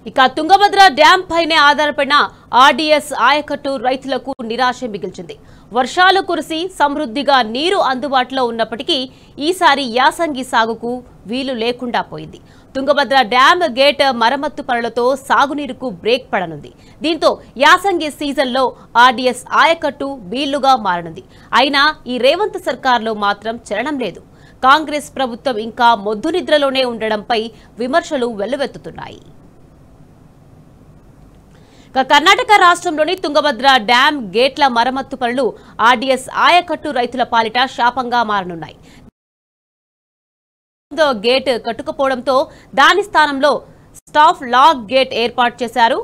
ఇక తుంగభద్ర డ్యాం పైనే ఆధారపడిన ఆర్డీఎస్ ఆయకట్టు రైతులకు నిరాశ మిగిల్చింది. వర్షాలు కురిసి సమృద్ధిగా నీరు అందుబాటులో ఉన్నప్పటికీ ఈసారి యాసంగి సాగుకు వీలు లేకుండా పోయింది. తుంగభద్ర డ్యాం గేట్ మరమ్మత్తు పనులతో సాగునీరుకు బ్రేక్ పడనుంది. దీంతో యాసంగి సీజన్లో ఆర్డీఎస్ ఆయకట్టు వీలుగా మారనుంది. అయినా ఈ రేవంత్ సర్కార్లో మాత్రం చలనం లేదు. కాంగ్రెస్ ప్రభుత్వం ఇంకా మొద్దు నిద్రలోనే ఉండడంపై విమర్శలు వెల్లువెత్తుతున్నాయి. కర్ణాటక రాష్ట్రంలోని తుంగభద్ర డ్యాం గేట్ల మరమ్మత్తు పనులు ఆర్డీఎస్ ఆయకట్టు రైతుల పాలిట శాపంగా మారనున్నాయి. గేట్ కట్టుకుపోవడంతో దాని స్థానంలో స్టాఫ్ లాక్ గేట్ ఏర్పాటు చేశారు.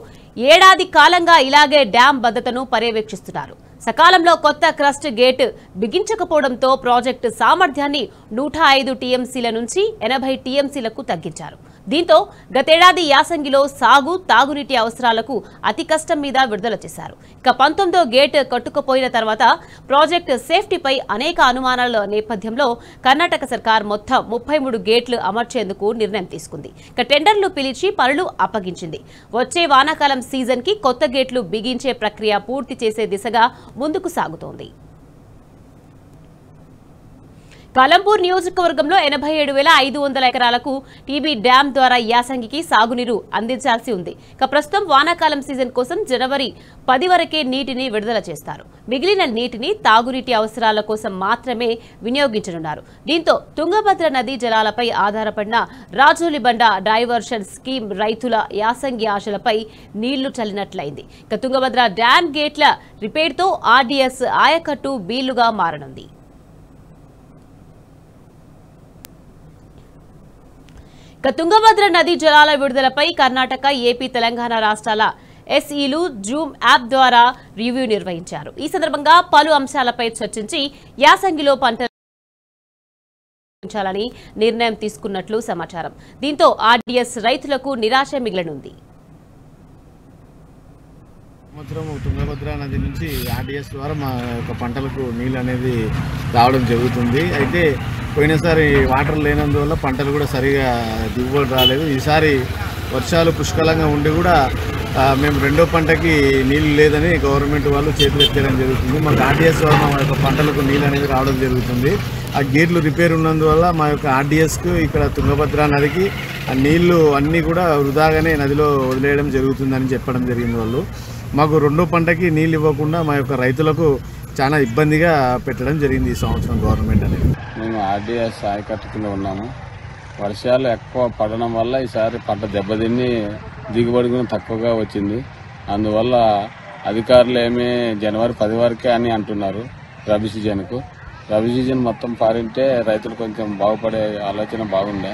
ఏడాది కాలంగా ఇలాగే డ్యాం భద్రతను పర్యవేక్షిస్తున్నారు. సకాలంలో కొత్త క్రస్ట్ గేట్ బిగించకపోవడంతో ప్రాజెక్టు సామర్థ్యాన్ని 105 టీఎంసీల నుంచి 80 టీఎంసీలకు తగ్గించారు. దీంతో గతేడాది యాసంగిలో సాగు తాగునీటి అవసరాలకు అతి కష్టం మీద విడుదల చేశారు. ఇక 19వ గేట్ కట్టుకుపోయిన తర్వాత ప్రాజెక్టు సేఫ్టీపై అనేక అనుమానాల నేపథ్యంలో కర్ణాటక సర్కార్ మొత్తం 33 గేట్లు అమర్చేందుకు నిర్ణయం తీసుకుంది. ఇక టెండర్లు పిలిచి పనులు అప్పగించింది. వచ్చే వానాకాలం సీజన్ కి కొత్త గేట్లు బిగించే ప్రక్రియ పూర్తి చేసే దిశగా ముందుకు సాగుతోంది. కలంపూర్ నియోజకవర్గంలో 87,500 ఎకరాలకు టీబీ డ్యాం ద్వారా యాసంగికి సాగునీరు అందించాల్సి ఉంది. ప్రస్తుతం వానాకాలం సీజన్ కోసం జనవరి 10 వరకే నీటిని విడుదల చేస్తారు. మిగిలిన నీటిని తాగునీటి అవసరాల కోసం మాత్రమే వినియోగించనున్నారు. దీంతో తుంగభద్ర నదీ జలాలపై ఆధారపడిన రాజోలిబండ డైవర్షన్ స్కీమ్ రైతుల యాసంగి ఆశలపై నీళ్లు చల్లినట్లయింది. తుంగభద్ర డ్యాం గేట్ల రిపేర్తో ఆర్డీఎస్ ఆయకట్టు వీలుగా మారనుంది. తుంగభద్ర నదీ జలాల విడుదలపై కర్ణాటక, ఏపీ, తెలంగాణ రాష్ట్రాల ఎస్ఈలు జూమ్ యాప్ ద్వారా రివ్యూ నిర్వహించారు. ఈ సందర్భంగా పలు అంశాలపై చర్చించి యాసంగిలో పంటలు పండించాలని నిర్ణయం తీసుకున్నట్లు సమాచారం. దీంతో ఆర్డీఎస్ రైతులకు నిరాశ మిగిలనుంది. తుంగభద్ర నది నుంచి ఆర్డీఎస్ ద్వారా మా యొక్క పంటలకు నీళ్ళు అనేది రావడం జరుగుతుంది. అయితే పోయినసారి వాటర్ లేనందువల్ల పంటలు కూడా సరిగా దిగుబడి రాలేదు. ఈసారి వర్షాలు పుష్కలంగా ఉండి కూడా మేము రెండో పంటకి నీళ్ళు లేదని గవర్నమెంట్ వాళ్ళు చేతులు ఎత్తేయడం జరుగుతుంది. మాకు ఆర్డీఎస్ ద్వారా మా యొక్క పంటలకు నీళ్ళు అనేది రావడం జరుగుతుంది. ఆ గేట్లు రిపేర్ ఉన్నందువల్ల మా యొక్క ఆర్డీఎస్కు ఇక్కడ తుంగభద్ర నదికి ఆ నీళ్లు అన్నీ కూడా వృధాగానే నదిలో వదిలేయడం జరుగుతుందని చెప్పడం జరిగింది. వాళ్ళు మాకు రెండో పంటకి నీళ్ళు ఇవ్వకుండా మా యొక్క రైతులకు చాలా ఇబ్బందిగా పెట్టడం జరిగింది ఈ సంవత్సరం గవర్నమెంట్ అనేది. మేము ఆర్డీఎస్ ఆయకట్టు కింద ఉన్నాము. వర్షాలు ఎక్కువ పడడం వల్ల ఈసారి పంట దెబ్బతిని దిగుబడి కూడా తక్కువగా వచ్చింది. అందువల్ల అధికారులు జనవరి 10 వరకే అని అంటున్నారు. రబీ సీజన్ మొత్తం పారింటే రైతులు కొంచెం బాగుపడే ఆలోచన బాగుండే.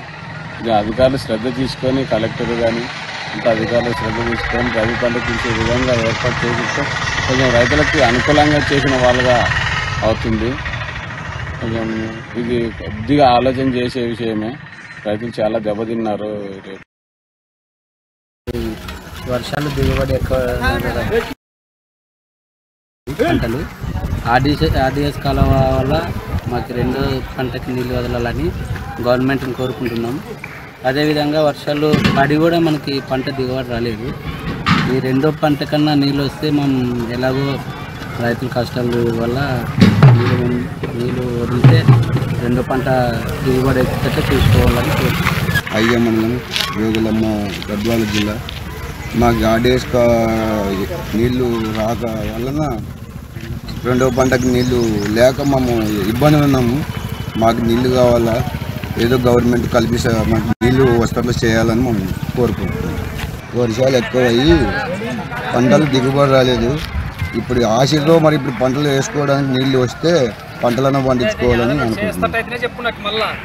ఇది అధికారులు శ్రద్ధ తీసుకొని కలెక్టర్ కానీ అంత అధికారులు శ్రద్ధ తీసుకొని రబీ పంట తీసే విధంగా ఏర్పాటు చేసిస్తే కొంచెం రైతులకి అనుకూలంగా చేసిన వాళ్ళుగా అవుతుంది. కొంచెం ఇది కొద్దిగా ఆలోచన చేసే విషయమే. రైతులు చాలా దెబ్బతిన్నారు. వర్షాలు దిగుబడి ఎక్కువ పంటలు ఆర్డీఎస్ కాలం వల్ల మాకు రెండో పంటకి నీళ్ళు వదలాలని గవర్నమెంట్ని కోరుకుంటున్నాం. అదేవిధంగా వర్షాలు పడి కూడా మనకి పంట దిగుబడి రాలేదు. ఈ రెండో పంట కన్నా నీళ్ళు వస్తే మనం ఎలాగో రైతుల కష్టాల వల్ల నీళ్ళు వదిలితే రెండో పంట దిగుబడి ఎక్కితే చూసుకోవాలని కోరుకుంటున్నాం. అయ్య మండలం జోగులమ్మ గద్వాల జిల్లా. మాకు ఆర్డీఎస్ నీళ్లు రాక వలన రెండో పంటకు నీళ్లు లేక మేము ఇబ్బంది ఉన్నాము. మాకు నీళ్లు కావాలా, ఏదో గవర్నమెంట్ కల్పిస్తే మాకు నీళ్లు వసతులు చేయాలని మేము కోరుకుంటున్నాం. వర్షాలు ఎక్కువ అయ్యి పంటలు దిగుబడి రాలేదు. ఇప్పుడు ఆశతో మరి ఇప్పుడు పంటలు వేసుకోవడానికి నీళ్లు వస్తే పంటలను పండించుకోవాలని అనుకుంటున్నాం.